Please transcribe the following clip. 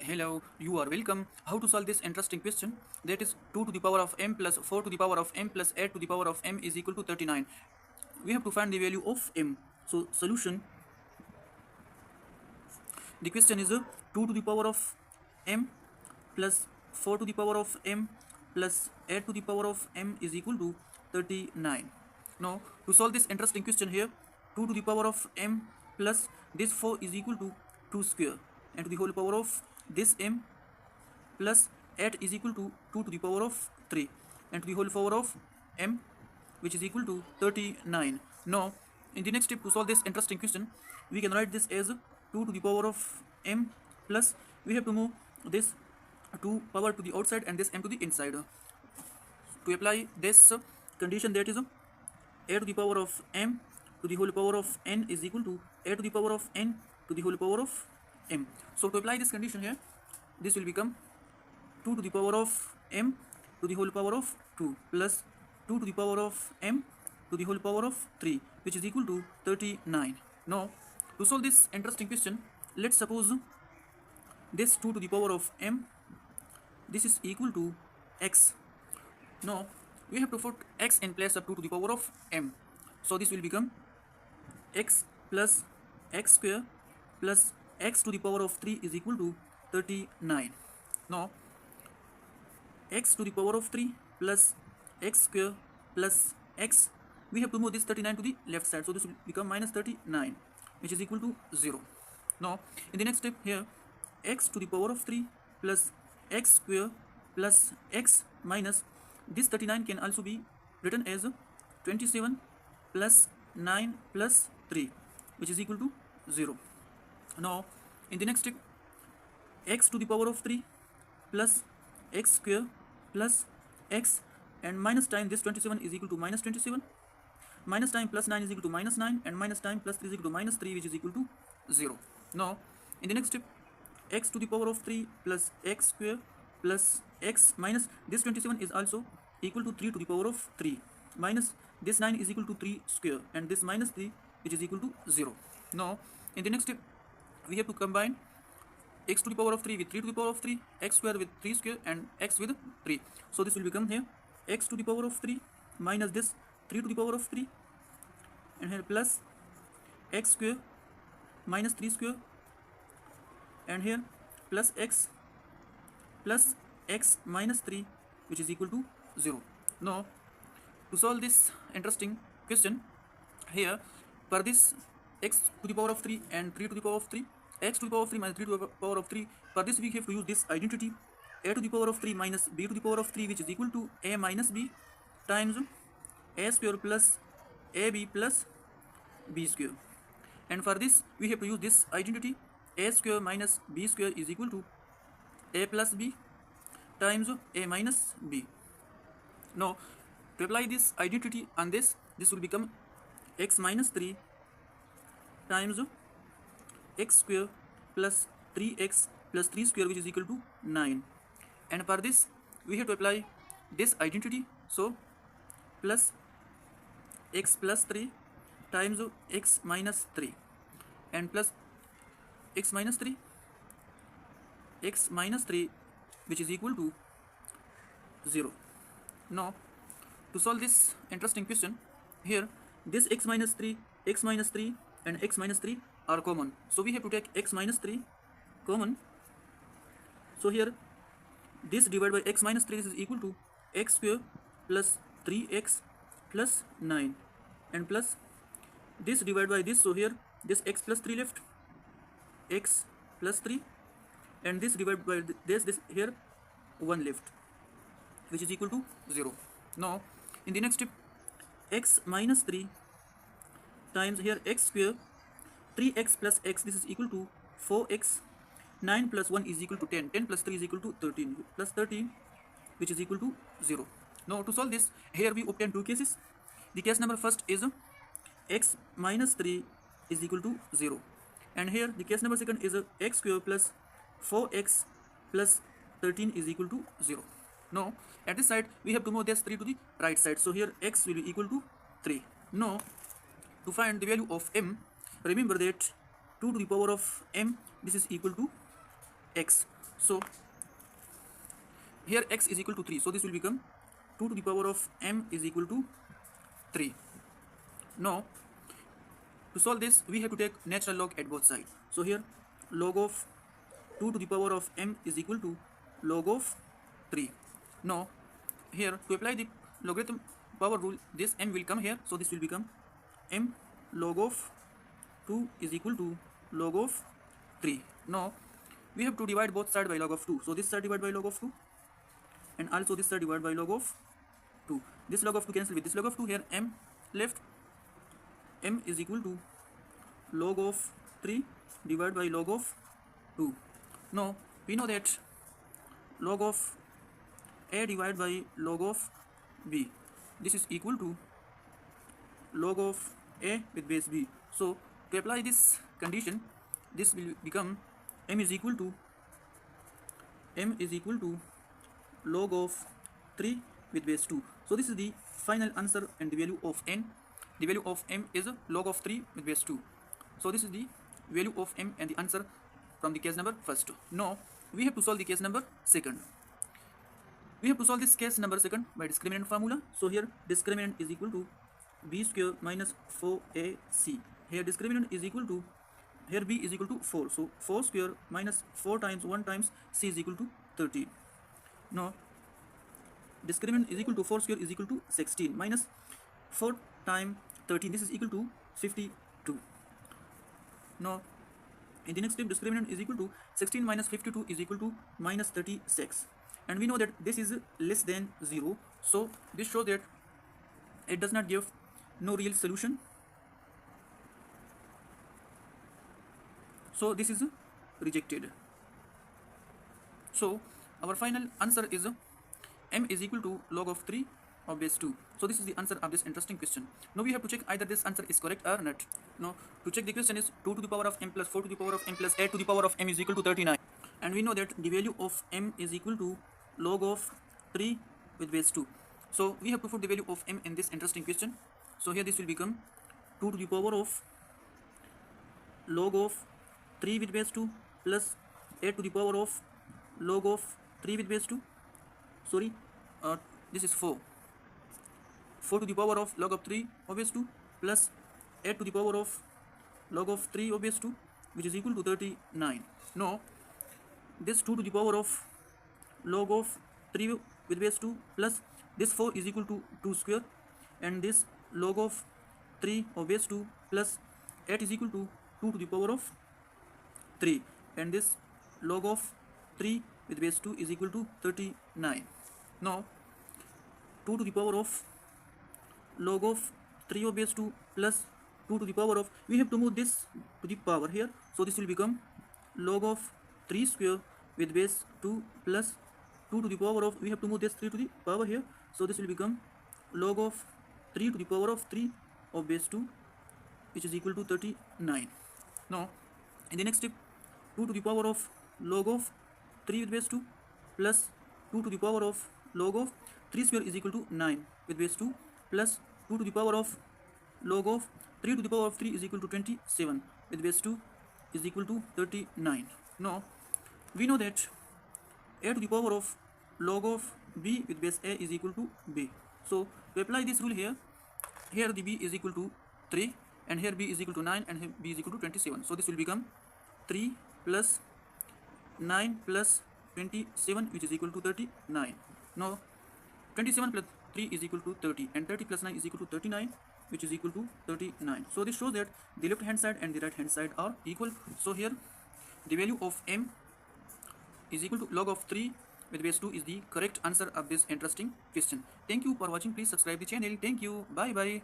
Hello, you are welcome. How to solve this interesting question? That is 2 to the power of m plus 4 to the power of m plus 8 to the power of m is equal to 39. We have to find the value of m. So solution, the question is 2 to the power of m plus 4 to the power of m plus 8 to the power of m is equal to 39. Now to solve this interesting question here, 2 to the power of m plus this 4 is equal to 2 square, and to the whole power of this m plus 8 is equal to 2 to the power of 3, and to the whole power of m, which is equal to 39. Now in the next step, to solve this interesting question, we can write this as 2 to the power of m plus, we have to move this 2 power to the outside and this m to the inside. To apply this condition, that is a to the power of m to the whole power of n is equal to a to the power of n to the whole power of m. So to apply this condition here, this will become 2 to the power of m to the whole power of 2 plus 2 to the power of m to the whole power of 3, which is equal to 39. Now to solve this interesting question, let's suppose this 2 to the power of m, this is equal to x. Now we have to put x in place of 2 to the power of m. So this will become x plus x square plus x to the power of 3 is equal to 39. Now x to the power of 3 plus x square plus x, we have to move this 39 to the left side, so this will become minus 39, which is equal to 0. Now in the next step here, x to the power of 3 plus x square plus x minus this 39 can also be written as 27 plus 9 plus 3, which is equal to 0. Now in the next step, x to the power of 3 plus x square plus x, and minus time this 27 is equal to minus 27, minus time plus 9 is equal to minus 9, and minus time plus 3 is equal to minus 3, which is equal to 0. Now in the next step, x to the power of 3 plus x square plus x minus this 27 is also equal to 3 to the power of 3 minus this 9 is equal to 3 square, and this minus 3, which is equal to 0. Now in the next step, we have to combine x to the power of 3 with 3 to the power of 3, x square with 3 square, and x with 3. So this will become here x to the power of 3 minus this 3 to the power of 3, and here plus x square minus 3 square, and here plus x minus 3, which is equal to 0. Now to solve this interesting question here, for this x to the power of 3 and 3 to the power of 3, x to the power of 3 minus 3 to the power of 3, for this we have to use this identity a to the power of 3 minus b to the power of 3, which is equal to a minus b times a square plus ab plus b square. And for this we have to use this identity a square minus b square is equal to a plus b times a minus b. Now to apply this identity on this, this will become x minus 3 times x square plus 3x plus 3 square, which is equal to 9. And for this we have to apply this identity, so plus x plus 3 times x minus 3, and plus x minus 3, which is equal to 0. Now to solve this interesting question here, this x minus 3 and x minus 3 are common, so we have to take x minus 3 common. So here this divided by x minus 3 is equal to x square plus 3x plus 9, and plus this divided by this, so here this x plus 3 left, x plus 3, and this divided by this here 1 left, which is equal to 0. Now in the next step, x minus 3 times here x square 3x plus x, this is equal to 4x, 9 plus 1 is equal to 10, 10 plus 3 is equal to 13, plus 13, which is equal to 0. Now to solve this, here we obtain two cases. The case number first is x minus 3 is equal to 0, and here the case number second is x square plus 4x plus 13 is equal to 0. Now at this side we have to move this 3 to the right side, so here x will be equal to 3. Now to find the value of m, remember that 2 to the power of m, this is equal to x. So here x is equal to 3, so this will become 2 to the power of m is equal to 3. Now to solve this we have to take natural log at both sides. So here log of 2 to the power of m is equal to log of 3. Now here to apply the logarithm power rule, this m will come here, so this will become m log of 2 is equal to log of 3. Now we have to divide both sides by log of 2, so this side divided by log of 2 and also this side divided by log of 2. This log of 2 cancel with this log of 2, here m left, m is equal to log of 3 divided by log of 2. Now we know that log of a divided by log of b, this is equal to log of a with base b. So to apply this condition, this will become m is equal to log of 3 with base 2. So this is the final answer and the value of n. The value of m is log of 3 with base 2. So this is the value of m and the answer from the case number first. Now we have to solve the case number second. We have to solve this case number second by discriminant formula. So here discriminant is equal to b square minus 4ac. Here discriminant is equal to, here b is equal to 4. So 4 square minus 4 times 1 times c is equal to 13. Now discriminant is equal to 4 square is equal to 16 minus 4 times 13, this is equal to 52. Now in the next step discriminant is equal to 16 minus 52 is equal to minus 36, and we know that this is less than 0, so this shows that it does not give no real solution, so this is rejected. So our final answer is m is equal to log of 3 of base 2. So this is the answer of this interesting question. Now we have to check either this answer is correct or not. Now to check the question is 2 to the power of m plus 4 to the power of m plus 8 to the power of m is equal to 39, and we know that the value of m is equal to log of 3 with base 2. So we have to put the value of m in this interesting question. So here this will become 2 to the power of log of 3 with base 2 plus 8 to the power of log of 3 with base 2. Sorry, this is 4 to the power of log of 3 of base 2 plus 8 to the power of log of 3 of base 2, which is equal to 39. Now this 2 to the power of log of 3 with base 2 plus this 4 is equal to 2 square, and this log of 3 of base 2 plus 8 is equal to 2 to the power of 3, and this log of 3 with base 2 is equal to 39. Now 2 to the power of log of 3 of base 2 plus 2 to the power of, we have to move this to the power here, so this will become log of 3 square with base 2 plus 2 to the power of, we have to move this 3 to the power here, so this will become log of 3 to the power of 3 of base 2, which is equal to 39. Now in the next step 2 to the power of log of 3 with base 2 plus 2 to the power of log of 3 square is equal to 9 with base 2 plus 2 to the power of log of 3 to the power of 3 is equal to 27 with base 2 is equal to 39. Now we know that a to the power of log of b with base a is equal to b. So to apply this rule here, here the b is equal to 3 and here b is equal to 9 and here b is equal to 27. So this will become 3 plus 9 plus 27, which is equal to 39. Now 27 plus 3 is equal to 30 and 30 plus 9 is equal to 39, which is equal to 39. So this shows that the left hand side and the right hand side are equal. So here the value of m is equal to log of 3 with base 2 is the correct answer of this interesting question. Thank you for watching. Please subscribe the channel. Thank you. Bye bye.